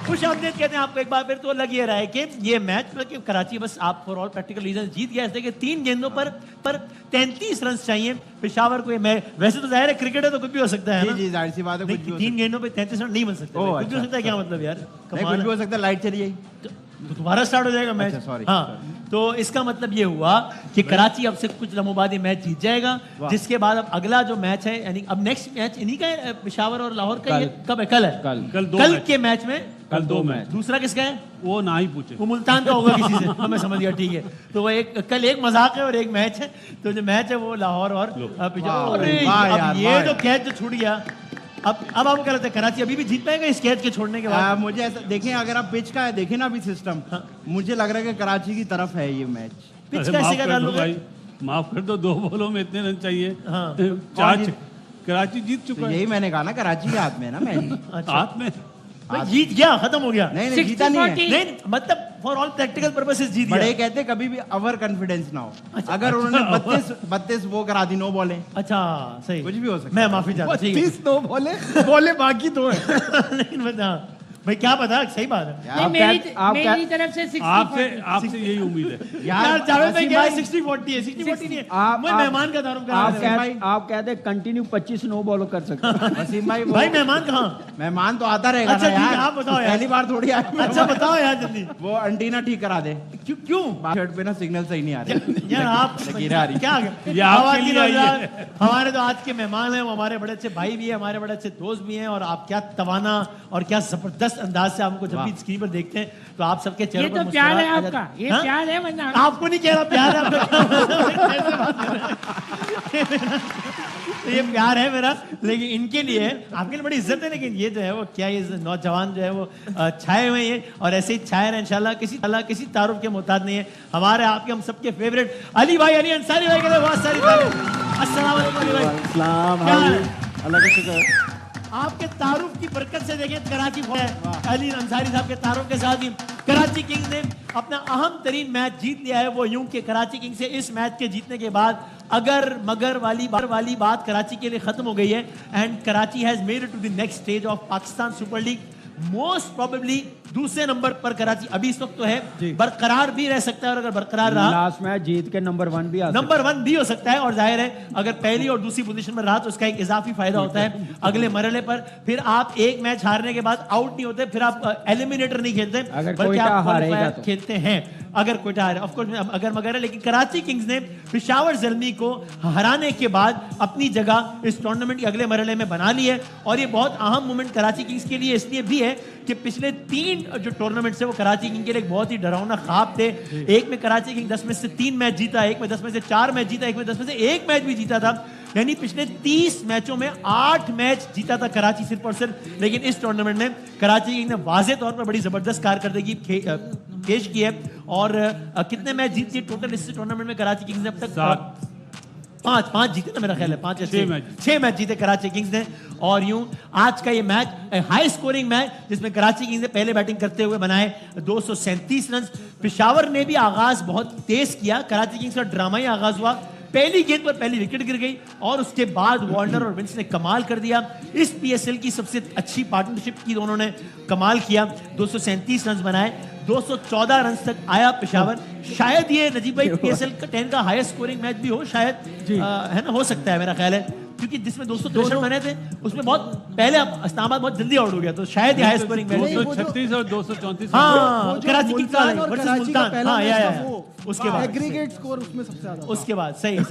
खुश आमदीद कहते हैं आपको एक बार फिर। तो लग ये रहा है कि ये मैच मतलब कराची बस आप फॉर ऑल प्रैक्टिकल रीजन जीत गया, इसलिए कि 3 गेंदों पर 33 रन चाहिए पेशावर को। मैं वैसे तो जाहिर है क्रिकेट है तो कुछ भी हो सकता है ना। जी जाहिर सी बात है, 3 गेंदों पे 33 रन नहीं बन सकते। कुछ भी हो सकता है, क्या मतलब यार, कुछ भी हो सकता है। लाइट चली गई तो दोबारा स्टार्ट हो जाएगा मैच। सॉरी। हाँ, तो इसका मतलब ये हुआ कि कराची अब से कुछ लम्हों बाद ये मैच जीत जाएगा, जिसके बाद अब अगला जो मैच है, यानी अब नेक्स्ट मैच इन्हीं का है, पेशावर और लाहौर का। ये कब है? कल है। कल के मैच में कल 2 मैच। दूसरा किसका है वो ना ही पूछे, वो मुल्तान का होगा किसी से। तो मैं समझ गया, ठीक है। तो वो कल एक मजाक है और एक मैच है। तो जो मैच है वो लाहौर और पेशावर। अब ये जो कैच जो छूट गया, अब आपको क्या लगता है कराची अभी भी जीत पाएगा इस कैच के छोड़ने के बाद? मुझे ऐसा देखें, अगर आप पिच का देखें ना अभी सिस्टम, मुझे लग रहा है कि कराची की तरफ है ये मैच। पिच कैसे का डाल भाई, माफ कर दो, 2 बॉलों में इतने रन चाहिए। 4 कराची जीत चुका है। यही मैंने कहा ना, कराची के हाथ में है ना मैच। हाथ में जीत गया, खत्म हो गया। नहीं जीता नहीं है। नहीं मतलब फॉर ऑल प्रैक्टिकल पर्पसेस जीत गया। बड़े कहते कभी भी ओवर कॉन्फिडेंस ना हो। अगर उन्होंने 32 वो करा दी, 9 बॉलें। अच्छा सही, कुछ भी हो सकता है। मैं माफी चाहता हूं। 32 9 बोले बाकी 2 है। नहीं बता भाई, क्या पता, सही बात है। मेरी तरफ से 60-40 आपसे यही उम्मीद है यार। जावेद भाई कह रहे 60-40 है, 60-40 नहीं है। मैं मेहमान का तारुफ कर रहा हूं। आप कहते हैं कंटिन्यू 25 नो बॉलो कर सकते हैं। वसीम भाई मेहमान कहां? मेहमान तो आता रहेगा। अच्छा ना ठीक है, यार, आप बताओ यार। पहली बार थोड़ी आया। अच्छा बताओ यार जल्दी। वो एंटीना ठीक करा दे। क्यों शर्ट पे ना सिग्नल सही नहीं आ रहे यार। आप क्या हमारे तो आज के मेहमान हैं, वो हमारे बड़े अच्छे भाई भी है, हमारे बड़े अच्छे दोस्त भी हैं। और आप क्या तवाना और क्या जबरदस्त अंदाज से हमको जब भी स्क्रीन पर देखते हैं तो आप सबके चेहरे पर ये तो प्यार है आपका, ये प्यार है। वरना आपको नहीं कह रहा प्यार है आपका। तो ये प्यार है मेरा, लेकिन इनके लिए आपके लिए बड़ी इज्जत है। लेकिन ये जो है वो क्या, ये नौजवान जो है वो छाए हुए हैं और ऐसे ही छाए रहे इंशाल्लाह। किसी तारुफ के मोहताज नहीं है। हमारे आपके हम सबके फेवरेट अली भाई, अली अंसारी भाई के लिए बहुत सारी अस्सलाम वालेकुम अली भाई। अल्लाह का शुक्र। आपके तारुफ की बरकत से देखें कराची अली अंसारी साहब के तारुफ के साथ ही कराची किंग्स ने अपना अहम तरीन मैच जीत लिया है। वो यूं कि कराची किंग्स से इस मैच के जीतने के बाद अगर मगर वाली बात कराची के लिए खत्म हो गई है। And Karachi has made it to the next stage of Pakistan super league. Most probably दूसरे नंबर पर कराची अभी इस वक्त तो है, बरकरार भी रह सकता है। और अगर बरकरार रहा, लास्ट मैच जीत के नंबर 1 भी हो सकता है। और जाहिर है अगर पहली और दूसरी पोजीशन में रहा तो उसका एक इजाफी फायदा होता है अगले मरहले पर। फिर आप एक मैच हारने के बाद आउट नहीं होते, फिर आप एलिमिनेटर नहीं खेलते, बल्कि आप क्वालीफायर खेलते हैं अगर कोयटा हारे। ऑफ कोर्स अगर मगर है, लेकिन कराची किंग्स ने पेशावर ज़ल्मी को हराने के बाद अपनी जगह इस टूर्नामेंट के अगले मरहले में बना ली है। और ये बहुत अहम मोमेंट कराची किंग्स के लिए इसलिए भी है कि पिछले 3 जो टूर्नामेंट से वो कराची किंग के लिए एक बहुत ही डरावना ख्वाब थे। एक में कराची किंग 10 में से 3 मैच जीता, एक में 10 में से 4 मैच जीता, एक में 10 में से 1 मैच भी जीता था। यानी पिछले 30 मैचों में 8 मैच जीता था कराची सिर्फ और सिर्फ। लेकिन इस टूर्नामेंट में कराची किंग ने वाज़े तौर पर बड़ी जबरदस्त कारकर्दगी पेश की है। और कितने मैच जीती टोटल इस टूर्नामेंट में कराची किंग्स ने अब तक? 5 जीते ना मेरा ख्याल है, 5 या 6 मैच जीते कराची किंग्स ने। और यूं आज का ये मैच हाई स्कोरिंग मैच जिसमें कराची किंग्स ने पहले बैटिंग करते हुए बनाए 237 रन। पेशावर ने भी आगाज बहुत तेज किया, कराची किंग्स का ड्रामाई आगाज हुआ। पहली गेंद पर पहली विकेट गिर गई और उसके बाद वार्नर और विंस ने कमाल कर दिया। इस पीएसएल की सबसे अच्छी पार्टनरशिप की दोनों ने कमाल किया। 237 रन बनाए, 214 रन तक आया पेशावर। शायद ये नजीब भाई पीएसएल का 10 का हाईएस्ट स्कोरिंग मैच भी हो, शायद है ना, हो सकता है मेरा ख्याल है, क्योंकि जिसमें 203 रन बने थे उसमें बहुत पहले इस्लामाबाद बहुत जल्दी आउट हो गया, तो शायद ये हाई स्कोरिंग मैच। 236 और 234। हाँ कराची किंग्स का मुल्तान, हाँ या उसके बाद एग्रीगेट स्कोर उसमें सबसे ज्यादा, उसके बाद सही है।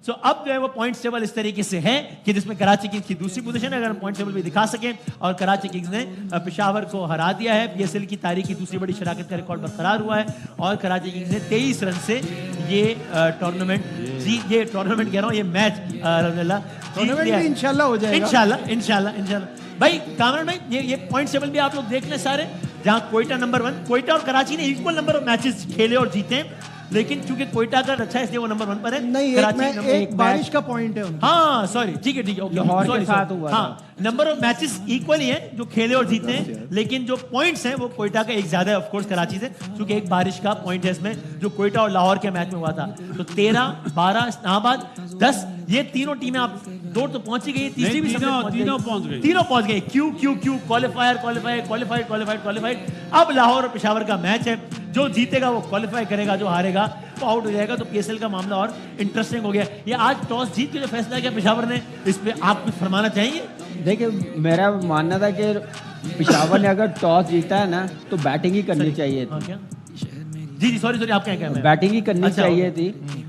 सो अब जो है वो पॉइंट्स टेबल इस तरीके से है कि जिसमें कराची किंग्स की दूसरी पोजीशन है, अगर हम पॉइंट टेबल भी दिखा सकें। और कराची किंग्स ने पेशावर को हरा दिया है। पीएसएल की तारीख की दूसरी बड़ी शराकत का रिकॉर्ड बरकरार हुआ है और कराची किंग्स ने 23 रन से ये टूर्नामेंट कह रहा हूँ, ये मैच इंशाल्लाह हो जाएगा। इंशाल्लाह भाई कामरान भाई, ये पॉइंट टेबल भी आप लोग देख लें सारे, जहां कोयटा नंबर 1, कोयटा और कराची ने इक्वल नंबर ऑफ मैचेस खेले और जीते हैं, लेकिन चूंकि कोयटा का अच्छा है इसलिए वो नंबर 1 पर है। नहीं, एक बारिश का पॉइंट है उनका। हाँ सॉरी, ठीक है लाहौर के साथ हुआ। हाँ नंबर ऑफ मैचेस इक्वल ही है जो खेले और जीते हैं, लेकिन जो पॉइंट्स हैं वो कोयटा का एक ज्यादा है ऑफ कोर्स कराची से, क्योंकि एक बारिश का पॉइंट है इसमें जो कोयटा और लाहौर के मैच में हुआ था। तो 13, 12 इस्लामाबाद 10, ये तीनों टीमें आप 2 तो पहुंच ही गई, तीसरी भी तीनों पहुंच गई। Q qualified. अब लाहौर और पेशावर का मैच है, जो जीतेगा वो क्वालिफाई करेगा, जो हारेगा वो आउट हो जाएगा। तो पीएसएल का मामला और इंटरेस्टिंग हो गया। ये आज टॉस जीत के जो फैसला किया पेशावर ने, इस पे आप कुछ फरमाना चाहेंगे? देखिए मेरा मानना था कि पेशावर ने अगर टॉस जीता है ना तो बैटिंग ही करनी चाहिए थी। जी सॉरी आप क्या कह रहे हैं? बैटिंग ही करनी चाहिए थी,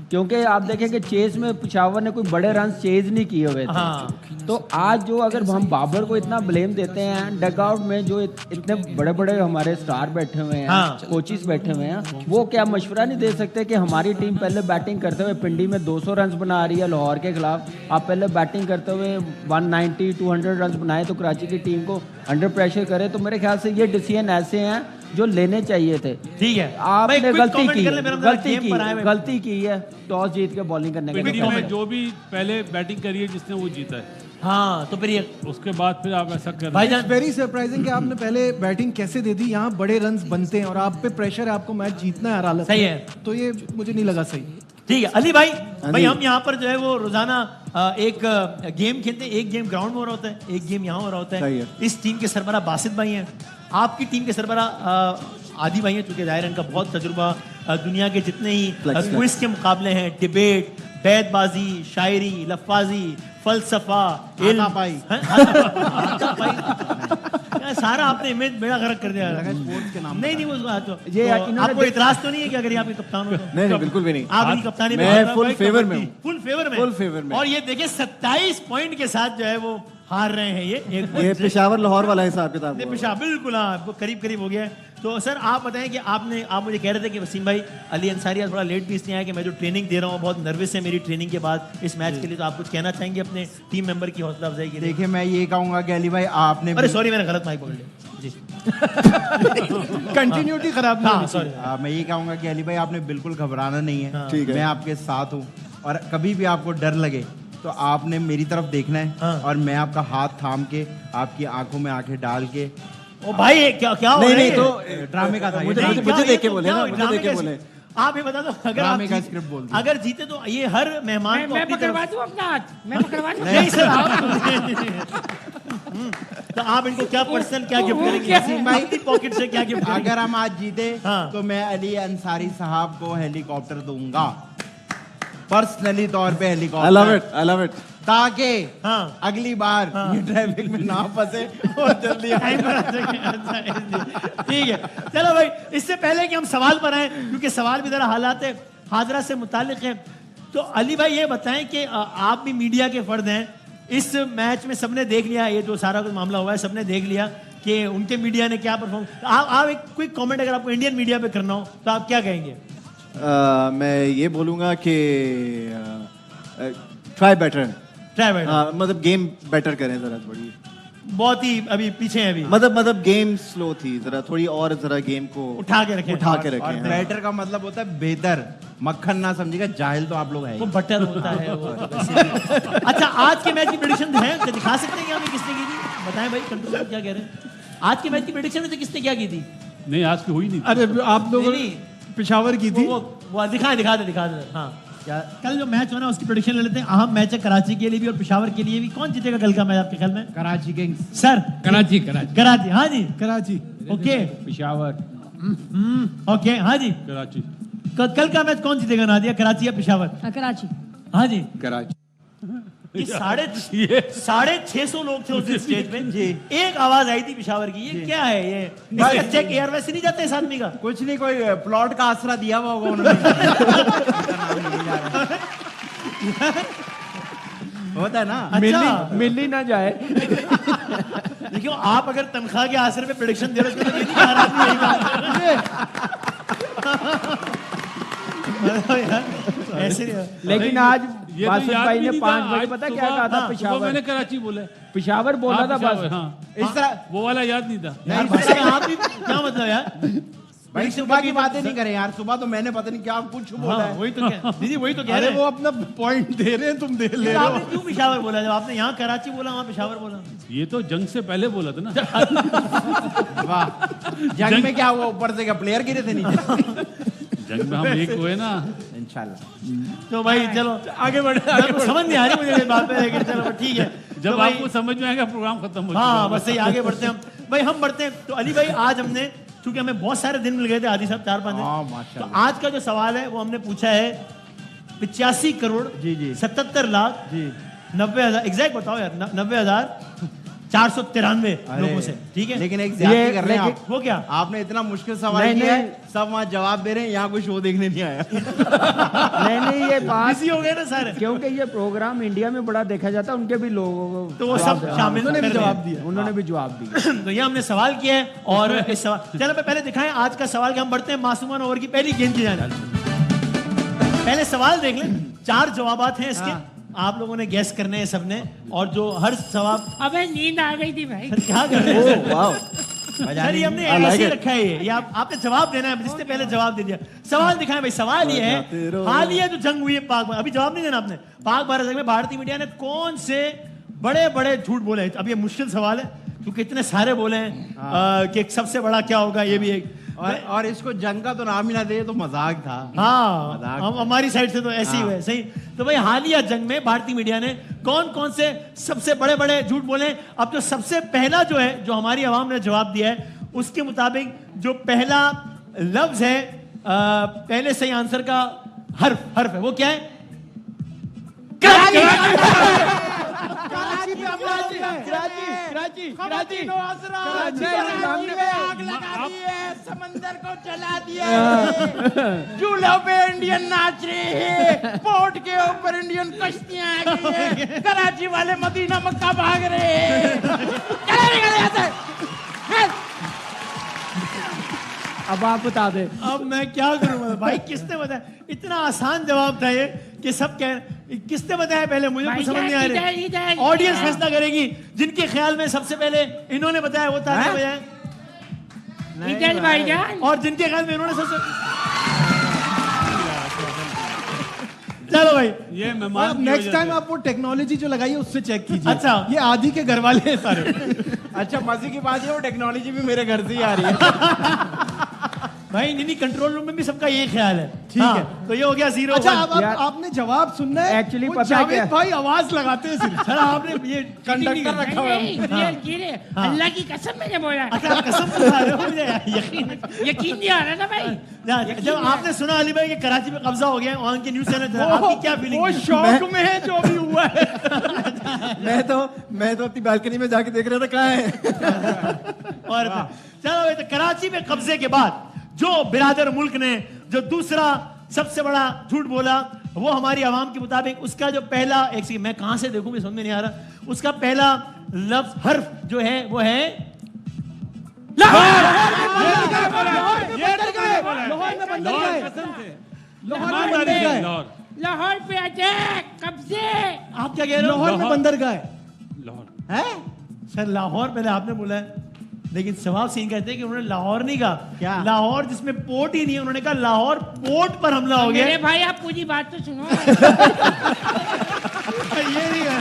क्योंकि आप देखें कि चेस में पेशावर ने कोई बड़े रन चेज नहीं किए हुए थे। तो आज जो अगर हम बाबर को इतना ब्लेम देते हैं, डगआउट में जो इतने बड़े बड़े हमारे स्टार बैठे हुए हैं, कोचिस बैठे हुए हैं, वो क्या मशवरा नहीं दे सकते कि हमारी टीम पहले बैटिंग करते हुए पिंडी में 200 रन बना रही है लाहौर के खिलाफ, आप पहले बैटिंग करते हुए 190-200 रन बनाए तो कराची की टीम को अंडर प्रेशर करे। तो मेरे ख्याल से ये डिसीजन ऐसे हैं जो लेने चाहिए थे। ठीक है, आपने गलती की है टॉस जीत के बॉलिंग करने के। जो भी पहले बैटिंग करी है जिसने वो जीता है। हाँ, तो फिर ये उसके बाद फिर आप ऐसा कर भाई जान वेरी सरप्राइजिंग कि आपने पहले बैटिंग कैसे दे दी। यहाँ बड़े रन बनते हैं और आप पे प्रेशर है, आपको मैच जीतना है हर हालत। सही है, तो ये मुझे नहीं लगा सही। ठीक है अली भाई, हम यहाँ पर जो है वो रोजाना एक गेम खेलते हैं। एक गेम ग्राउंड में हो रहा होता है, एक गेम यहाँ हो रहा होता है। इस टीम के सरबरा बासित भाई हैं, आपकी टीम के सरबरा आदि भाई हैं, चूंकि जाहिर इनका बहुत तजुर्बा, दुनिया के जितने ही क्विज के मुकाबले हैं, डिबेट, बैतबाजी, शायरी, लफ्फाजी, फलसफा, सारा आपने इमेज बेड़ा गर्क कर दिया। स्पोर्ट्स के नाम नहीं वो तो ये आपको इतराज तो नहीं है कि अगर यहाँ पे कप्तान हो तो? नहीं बिल्कुल भी नहीं। आप कप्तानी मैं फुल फेवर में हूँ। फुल फेवर में। और ये देखिए 27 पॉइंट के साथ जो है वो हार रहे हैं। ये पेशावर लाहौर वाला हिसाब किताब। पेशावर बिल्कुल, हाँ करीब हो गया है। तो सर आप बताएं कि आप मुझे कह रहे थे कि वसीम भाई अली अंसारी थोड़ा लेट भी इसलिए आया कि मैं जो ट्रेनिंग दे रहा हूँ बहुत नर्वस है मेरी ट्रेनिंग के बाद इस मैच के लिए। तो आप कुछ कहना चाहेंगे अपने टीम मेंबर की हौसला अफजाई के लिए? देखिए मैं ये कहूंगा कि अली भाई आपने, अरे सॉरी मैंने गलत माइक पकड़ लिया जी। कंटिन्यूटी खराब नहीं। सॉरी मैं ये कहूंगा कि अली भाई आपने बिल्कुल घबराना नहीं है। ठीक है, मैं आपके साथ हूँ और कभी भी आपको डर लगे तो आपने मेरी तरफ देखना है और मैं आपका हाथ थाम के आपकी आंखों में आंखें डाल के। ओ भाई क्या हो रहा है? नहीं तो ड्रामे का था, मुझे देख के बोले ना, मुझे देख के बोले। आप ये बता दो अगर जीते तो ये हर मेहमान को मैं पकड़वा दूं अपना हाथ, मैं पकड़वा दूं। नहीं सर तो आप इनको क्या पर्सनल क्या गिफ्ट करेंगे भाई पॉकेट से? क्या गिफ्ट? अगर हम आज जीते तो मैं अली अंसारी साहब को हेलीकॉप्टर दूंगा, पर्सनली तौर पे हेलीकॉप्टर। I love it। ताकि अगली बार ये ट्रैफिक में ना फंसे और जल्दी ठीक है। चलो भाई, इससे पहले कि हम सवाल पर आए, क्योंकि सवाल भी जरा हालात हाजरा से मुतालिक है, तो अली भाई ये बताएं कि आप भी मीडिया के फर्द हैं। इस मैच में सबने देख लिया, ये जो सारा कुछ मामला हुआ है सबने देख लिया कि उनके मीडिया ने क्या परफॉर्म। आप एक क्विक कमेंट अगर आपको इंडियन मीडिया पे करना हो तो आप क्या कहेंगे? मैं ये बोलूंगा कि ट्राई बेटर, मतलब गेम बेटर करें जरा, थोड़ी बहुत ही अभी पीछे है अभी, मतलब गेम स्लो थी, जरा थोड़ी और जरा गेम को उठा के रखें। और बेटर का मतलब होता है बेहतर, मक्खन ना समझिएगा, जाहिल तो आप लोग हैं। वो बटर होता है वो तो अच्छा आज के मैच की प्रेडिक्शन है, दिखा सकते हैं कि हमें किसने की थी? बताएं भाई, कंट्रोल साहब क्या कह रहे हैं? आज के मैच की प्रेडिक्शन में किसने क्या की थी? नहीं आज की हुई नहीं। अरे आप लोग पेशावर की थी। वो दिखा दे। हाँ क्या कल जो मैच होना उसकी प्रेडिक्शन ले लेते हैं। अहम मैच है कराची के लिए भी और पेशावर के लिए भी। कौन जीतेगा कल का मैच आपके ख्याल में? Karachi Kings sir. कराची। हाँ जी कराची। ओके पेशावर। ओके हाँ जी कराची। कल का मैच कौन जीतेगा नादिया, कराची या पेशावर? कराची। हाँ जी कराची। ये 650 लोग थे उस स्टेज पे जी, एक आवाज आई थी पेशावर की। ये क्या है ये? इसका चेक एयरवेज से नहीं जाता इस आदमी का? कुछ नहीं, कोई प्लॉट का आसरा दिया हुआ होगा उन्होंने। होता है ना। अच्छा मिली ना जाए। देखियो आप अगर तनख्वाह के आसरे पे प्रेडिक्शन दे रहे हो तो ये नहीं आ रहा ऐसे। लेकिन आज बासित भाई ने 5 बजे पता क्या कहा था? पेशावर। मैंने कराची बोला, पेशावर बोला था बस। इस तरह वो वाला याद नहीं था। आप भी क्या मतलब यार भाई, सुबह की बातें नहीं करें यार। सुबह तो मैंने पता नहीं क्या कुछ बोला है। वही तो क्या दीदी, वही तो कह रहे हैं। वो अपना पॉइंट दे रहे हैं, तुम दे ले रहे हो। आपने क्यों पेशावर बोला? जब आपने यहाँ कराची बोला वहाँ पेशावर बोला। ये तो जंग से पहले बोला था ना। वाह, जंग में क्या हुआ? ऊपर से क्या प्लेयर गिरे थे नीचे? जंग में हम एक हुए ना इंशाल्लाह। तो भाई चलो आगे बढ़े। समझ नहीं आ रही मुझे इस बात पे, लेकिन चलो ठीक है। जब आपको समझ में आएगा प्रोग्राम खत्म हो। हाँ बस सही, आगे बढ़ते हैं हम। भाई हम बढ़ते हैं। तो अली भाई आज हमने, चूंकि हमें बहुत सारे दिन मिल गए थे, आदि साहब 4-5 दिन, तो आज का जो सवाल है वो हमने पूछा है 85 करोड़ 77 लाख 90,000, एग्जैक्ट बताओ यार, 90,000 493 लोगों से, ठीक है। लेकिन एक ज्यादती कर रहे हैं आप। वो क्या? आपने इतना मुश्किल सवाल किया है, सब वहाँ जवाब दे रहे हैं, यहाँ कोई शो देखने नहीं आया। नहीं ये बात बिजी हो गए ना सर, क्योंकि ये प्रोग्राम इंडिया में बड़ा देखा जाता है, उनके भी लोगों को तो वो सब शामिल, उन्होंने भी जवाब दिया, उन्होंने भी जवाब दिया। तो ये हमने सवाल किया है और इस सवाल चलो पहले दिखाएं आज का सवाल। हम बढ़ते हैं मासूमान ओवर की पहली गेंद की जाने। पहले सवाल देख लें, 4 जवाबात हैं इसके, आप लोगों ने गैस करने हैं सबने, और जो हर सवाल अबे नींद आ गई थी भाई। क्या कर रहे हैं सर, ये हमने ऐसे ही रखा है ये आपने जवाब देना है, जिसने पहले जवाब दे दिया। सवाल दिखाएं भाई। सवाल ये है, हालिया जो जंग हुई है पाक, अभी जवाब नहीं देना आपने, पाक भारत जंग में भारतीय मीडिया ने कौन से बड़े बड़े झूठ बोले? अब ये मुश्किल सवाल है क्योंकि इतने सारे बोले हैं कि सबसे बड़ा क्या होगा, ये भी एक और इसको जंग का तो नाम ही ना दे तो मजाक था। हाँ, हमारी साइड से तो ऐसे ही हुए, सही। तो भाई हालिया जंग में भारतीय मीडिया ने कौन कौन से सबसे बड़े बड़े झूठ बोले? अब जो सबसे पहला जो है, जो हमारी आवाम ने जवाब दिया है, उसके मुताबिक जो पहला लफ्ज है, पहले सही आंसर का हर्फ है, वो क्या है? समंदर को जला दिया, चूल्हों पे इंडियन नाच रहे हैं, पोर्ट के ऊपर इंडियन कश्तियां आ गई हैं, कराची वाले मदीना मक्का भाग रहे हैं। अब आप बता दे। अब मैं क्या करूं भाई, किसने बताया? इतना आसान जवाब था ये कि सब कह, किसने बताया पहले? मुझे कुछ समझ नहीं आ रहा। ऑडियंस फैसला करेगी। जिनके ख्याल में सबसे पहले इन्होंने बताया वो था भाईजान, और जिनके ख्याल में इन्होंने सबसे चलो भाई, ये नेक्स्ट टाइम आप वो टेक्नोलॉजी जो लगाई है उससे चेक कीजिए। अच्छा, ये आदि के घर वाले हैं सारे। अच्छा, मजे की बात है, वो टेक्नोलॉजी भी मेरे घर से ही आ रही है। भाई नहीं, कंट्रोल रूम में भी सबका यही ख्याल है। ठीक है, तो ये हो गया 0-1। अच्छा, अब आपने जवाब सुनना है। एक्चुअली वो पता है जावेद क्या? भाई आवाज लगाते हैं सिर्फ। सर आपने ये कंडक्टर रखा हुआ नहीं, अल्लाह की कसम मैंने बोला। अच्छा, कसम खा रहे हो? मुझे यकीन नहीं आ रहा ना भाई। जब आपने सुना अली भाई कि कराची में कब्जा हो गया, वहां के न्यूज़ चैनल, आपकी क्या फीलिंग? वो शौक में है जो भी हुआ है। मैं तो अपनी बालकनी में जाके देख रहा था कहाँ है। और चलो भाई, तो कराची में कब्जे के बाद जो बिरादर मुल्क ने जो दूसरा सबसे बड़ा झूठ बोला, वो हमारी आवाम के मुताबिक उसका जो पहला, एक सेकंड मैं कहां से देखूं, मैं समझ में नहीं आ रहा, उसका पहला लफ्ज हर्फ जो है वो है लाहौर पे अटैक, कब्जे। आप क्या कह रहे हो? लाहौर में बंदरगाह है। लाहौर है सर, लाहौर पहले आपने बोला है, लेकिन सवाब सिंह कहते हैं कि उन्होंने लाहौर नहीं कहा। क्या? लाहौर जिसमें पोर्ट ही नहीं है, उन्होंने कहा लाहौर पोर्ट पर हमला हो गया। मेरे भाई आप पूरी बात तो सुनो। ये नहीं है,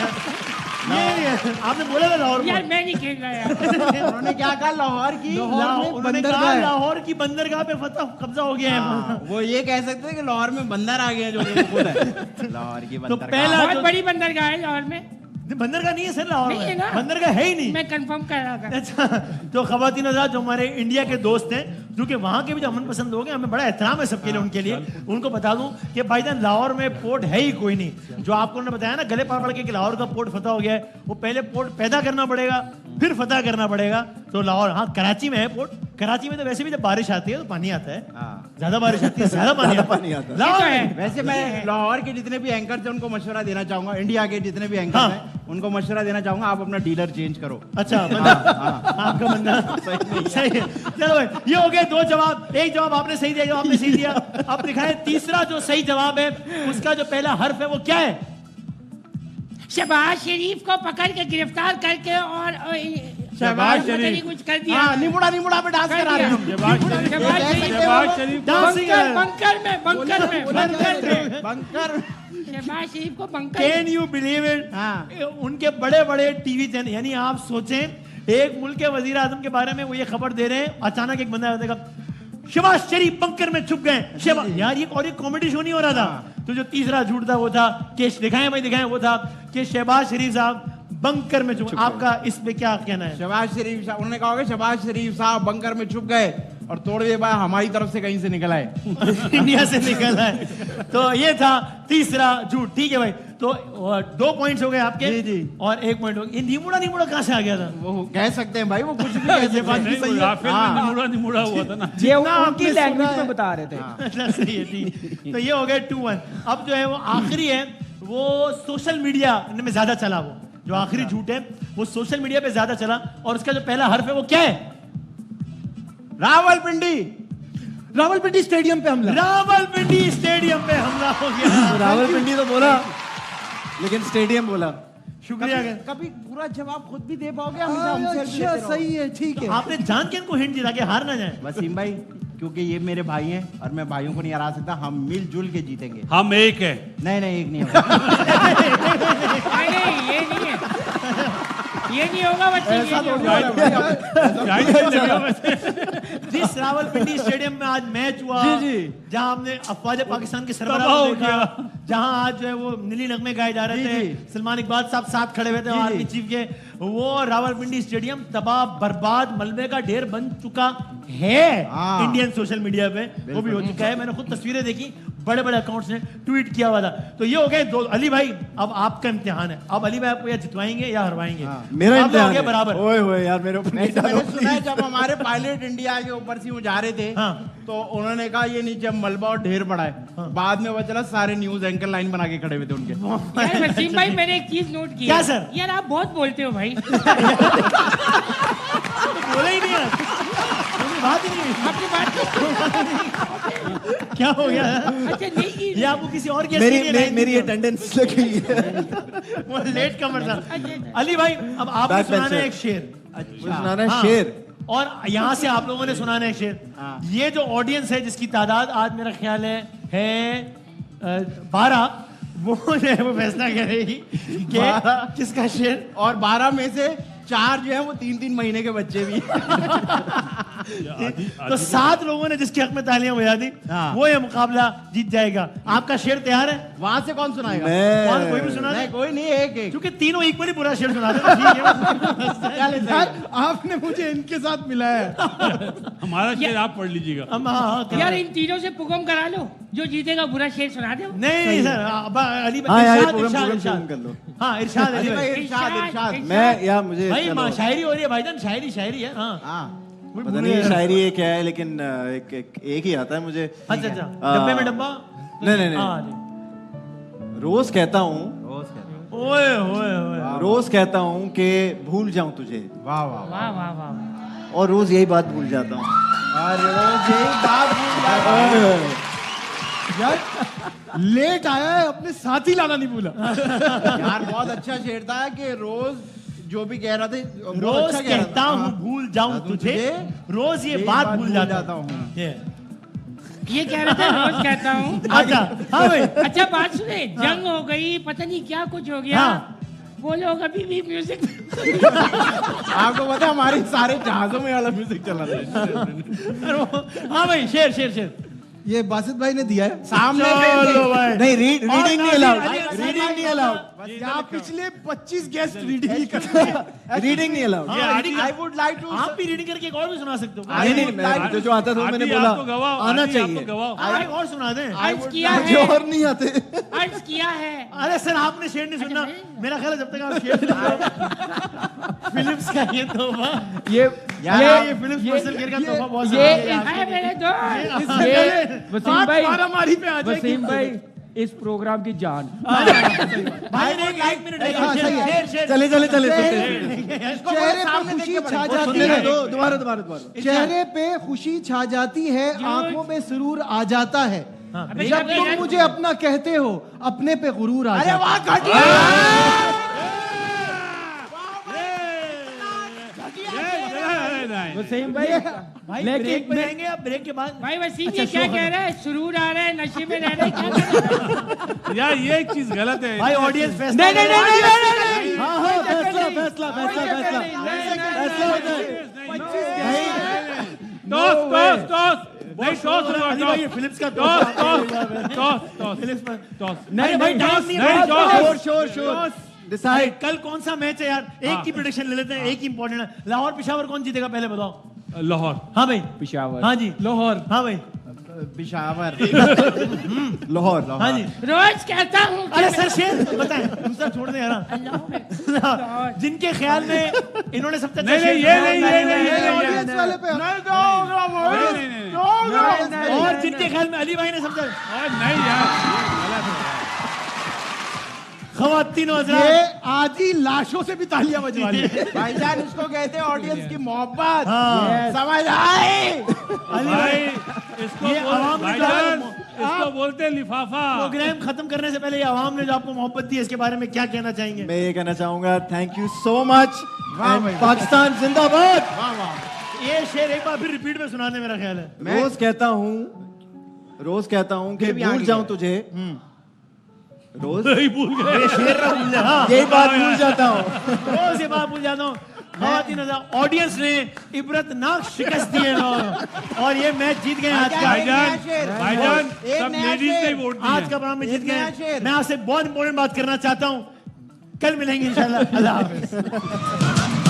ये नहीं है। आपने बोला था लाहौर यार मैं नहीं खेल रहा यार। उन्होंने क्या कहा? लाहौर की उन्होंने कहा लाहौर की बंदरगाह पे कब्जा हो गया है। वो ये कह सकते हैं कि लाहौर में बंदर आ गया, जो खुद है। लाहौर की तो बंदरगाह पहला बहुत बड़ी बंदरगाह है लाहौर में। बंदरगाह नहीं है सर, लाहौर नहीं है में ना? बंदरगाह है ही नहीं। मैं कंफर्म कर रहा था। अच्छा, तो खवातीन हज़रात जो हमारे इंडिया के दोस्त हैं, जो कि वहाँ के भी जो अमन पसंद लोग हैं, हमें बड़ा एहतराम है सबके लिए, उनके लिए उनको बता दूं कि भाईजान लाहौर में पोर्ट है ही कोई नहीं। जो आपको उन्होंने बताया ना गले पकड़ के कि लाहौर का पोर्ट फतह हो गया है, वो पहले पोर्ट पैदा करना पड़ेगा, फिर फतह करना पड़ेगा। तो लाहौर, हाँ कराची में है पोर्ट। कराची में तो वैसे भी जब बारिश आती है तो पानी आता है, ज्यादा बारिश आती है ज्यादा पानी आता है। लाहौर में वैसे मैं लाहौर के जितने भी एंकर थे उनको मशवरा देना चाहूंगा, इंडिया के जितने भी एंकर हैं उनको मशवरा देना चाहूंगा, आप अपना डीलर चेंज करो। अच्छा, आपका बंदा सही है। चलो भाई, ये हो गए 2 जवाब। एक जवाब आपने सही दिया, जवाब आपने सही दिया। अब दिखाएं तीसरा जो सही जवाब है, उसका जो पहला हर्फ है वो क्या है? शहबाज शरीफ को पकड़ के गिरफ्तार करके और शहबाज शरीफ कुछ कर दिया। हाँ, निमुड़ा पे डांस करा रहे हैं। शहबाज शरीफ बंकर शहबाज शरीफ को bunker. Can you believe it? उनके बड़े बड़े टीवी चैनल, यानी आप सोचें एक मुल्क के वजीर आजम के बारे में वो ये खबर दे रहे हैं, अचानक एक बंदा देगा शहबाज शरीफ बंकर में छुप गए। यार ये और एक कॉमेडी शो नहीं हो रहा था। तो जो तीसरा झूठ था वो था कि दिखाएं भाई दिखाएं, वो था कि शहबाज शरीफ साहब बंकर में छुप। आपका इस पे क्या कहना है? शहबाज शरीफ साहब, उन्होंने कहा शहबाज शरीफ साहब बंकर में छुप गए और थोड़ी देर बाद हमारी तरफ से कहीं से निकल आए। इंडिया से निकल आए। तो ये था तीसरा झूठ। ठीक है भाई, तो 2 पॉइंट्स हो गए आपके जी और 1 पॉइंट हो गया। ये निमुड़ा कहाँ से आ गया था? वो कह सकते हैं भाई, वो कुछ भी कह सकते हैं। राफेल में निमुड़ा हुआ था ना, ये उनकी लैंग्वेज में बता रहे थे। सही है, ठीक। तो ये हो गए 2-1। अब जो है वो आखिरी है, वो सोशल मीडिया में ज्यादा चला, वो जो आखिरी झूठ है वो सोशल मीडिया पे ज्यादा चला, और उसका जो पहला हर्फ है वो क्या है? रावलपिंडी। रावलपिंडी स्टेडियम पे हमला। रावलपिंडी स्टेडियम पे हमला हो गया। रावलपिंडी तो बोला, लेकिन स्टेडियम बोला। शुक्रिया। कभी पूरा जवाब खुद भी दे पाओगे? अच्छा, सही है, ठीक है। आपने जान के इनको हिंट दिया कि हार ना जाए। वसीम भाई, क्योंकि ये मेरे भाई हैं और मैं भाइयों को नहीं हरा सकता, हम मिलजुल के जीतेंगे। हम एक है। नहीं, एक नहीं होगा। नहीं, ये नहीं है, ये नहीं होगा बच्चे। जिस रावलपिंडी स्टेडियम में आज मैच हुआ, जहां हमने अफवाज पाकिस्तान के सरबराह को देखा, जहां आज जो है वो नीली नगमे गाए जा रहे थे, सलमान इकबाल साहब साथ खड़े हुए थे आर्मी चीफ के, वो रावलपिंडी स्टेडियम तबाह बर्बाद मलबे का ढेर बन चुका है इंडियन सोशल मीडिया पे, वो भी हो चुका है। मैंने खुद तस्वीरें देखी, बड़े बड़े अकाउंट्स ने ट्वीट किया हुआ था। तो ये हो गए 2। अली भाई, अब आपका इम्तिहान है। अब अली भाई आपको या जितवाएंगे या हरवाएंगे। मेरा इम्तिहान है। बराबर। ओए होए यार, मेरे ऊपर नहीं डालो। मैंने सुना है जब हमारे पायलट इंडिया के ऊपर से वो जा रहे थे, तो उन्होंने कहा ये नीचे मलबा और ढेर पड़ा है। बाद में वो चला, सारे न्यूज एंकर लाइन बना के खड़े हुए थे उनके। यार वसीम भाई, मैंने एक चीज नोट की। क्या सर? यार आप बहुत बोलते हो भाई। बोला ही नहीं है, बात ही नहीं, आपकी बात क्या हो गया? अच्छा नहीं, ये आपको किसी और की मेरी अटेंडेंस लगी है। वो लेट कमर था। अली भाई, अब आपको सुनाना है एक शेर। सुनाना है शेर, और यहाँ से आप लोगों ने सुनाना है शेर। ये जो ऑडियंस है जिसकी तादाद आज मेरा ख्याल है 12, वो फैसला करेगी कि किसका शेर। और 12 में से 4 जो है वो 3-3 महीने के बच्चे भी। तो 7 लोगों ने जिसके हक में तालियां बजा दी, वो ये मुकाबला जीत जाएगा। आपका शेर तैयार है? वहां से कौन सुनाएगा? कौन? कोई भी सुना दे। कोई नहीं, एक क्योंकि तीनों इक्वली बुरा शेर सुना दे। ठीक है। आपने मुझे इनके साथ मिलाया। हमारा शेर आप पढ़ लीजिएगा। यार इन तीनों से पुगम करा लो, जो जीतेगा बुरा शेर सुना दो। नहीं सर, अली इरशाद। मैं या मुझे शायरी हो रही है भाईजान, शायरी है। पता नहीं शायरी एक है, लेकिन एक ही आता है मुझे। अच्छा, डब्बे में डब्बा। नहीं, रोज कहता हूँ, रोज कहता हूँ कि भूल जाऊं तुझे। वाह वाह वाह वाह वाह। और रोज यही बात भूल जाता हूँ। रोज यही बात भूल जाता हूँ। यार लेट आया है, अपने साथी लाना नहीं भूला। यार बहुत अच्छा शेर था कि रोज जो भी कह रहा था, रोज कहता हूँ भूल जाऊं तुझे, रोज ये बात भूल जाता हूँ। ये कह रहे थे रोज कहता हूँ। अच्छा, हाँ भाई। अच्छा बात सुने, जंग हो गई, पता नहीं क्या कुछ हो गया, वो लोग अभी भी म्यूजिक। आपको पता है हमारे सारे जहाजों में वाला म्यूजिक चला रहा है। हाँ भाई, शेर ये बासित भाई ने दिया है सामने। नहीं, रीडिंग नहीं अलाउड, रीडिंग नहीं अलाउड। यहाँ पिछले 25 गेस्ट रीडिंग करते हैं। रीडिंग नहीं allowed. I would like to. आप भी रीडिंग करके एक और भी सुना सकते हो। नहीं, जो आता था मैंने बोला आना चाहिए। एक और सुना दें। अर्ज किया है, जो और नहीं आते। अर्ज किया है। अरे सर, आपने शेर नहीं सुनना। मेरा ख्याल है जब तक आप शेर फिल्म्स का ये तोहफा, ये फिल्म्स पर्सन केयर का तोहफा बहुत ये है मेरे दोस्त। वसीम भाई, मारामारी पे आ जाएगी। वसीम भाई इस प्रोग्राम की जान। भाई ने एक मिनट चले चेहरे पे खुशी छा जाती है। दोबारा चेहरे पे खुशी छा जाती है, आंखों में सुरूर आ जाता है। जब तुम मुझे अपना कहते हो, अपने पे गुरूर आ जाता है। वसीम भाई, ब्रेक में आएंगे। अब ब्रेक के बाद भाई वसीम ये क्या कह रहा है? सुरूर आ रहा है, नशे में रह रहा है, क्या कर रहा है? यार ये एक चीज गलत है भाई। ऑडियंस फैसला। नहीं। हाँ, फैसला फिल्म्स का नहीं भाई, शोर डिसाइड। कल कौन सा मैच है यार? एक की प्रेडिक्शन ले लेते हैं, एक ही इंपॉर्टेंट है। लाहौर पेशावर कौन जीतेगा पहले बताओ। लाहौर। हाँ भाई, पेशावर। हाँ जी, लाहौर। हाँ भाई, पिशावर लाहौर हाँ जी रोज कहता हूँ अरे सर शेर बताएं दूसरा छोड़ दे यार जिनके ख्याल में इन्होंने सबसे अच्छा नहीं, ये ऑडियंस वाले पे और जिनके ख्याल में अली भाई ने सबसे नहीं यार खवातीनो ये हज़रात आज ही लाशों से भी तालियां बजवा ली भाईजान इसको कहते हैं ऑडियंस की मोहब्बत हाँ। समझ आए भाई इसको ये आवाम ने भाईजान, जो- इसको बोलते हैं लिफाफा। प्रोग्राम खत्म करने से पहले ये आवाम ने जो आपको मोहब्बत दी है इसके बारे में क्या कहना चाहेंगे? मैं ये कहना चाहूंगा थैंक यू सो मच वाह भाई। पाकिस्तान जिंदाबाद। वाह वाह ये शेर एक बार फिर रिपीट में सुनाने मेरा ख्याल है। रोज कहता हूँ कि भी भूल आगे जाऊं है। तुझे रोज नहीं भूल गए। ये शेर ना भूल जा हाँ। यही बात भूल जाता हूँ। रोज ये बात भूल जाता हूँ। खवातीन हज़रात ऑडियंस ने इबरतनाक शिकस्त दी है और ये मैच जीत गए आज का। भाईजान भाईजान एक सब नया लेडीज शेर। ने वोट दिए आज का प्रोग्राम में जीत एक नया गए। शेर। मैं आपसे बहुत इंपॉर्टेंट बात करना चाहता हूँ। कल मिलेंगे इंशाल्लाह। अल्लाह हाफिज।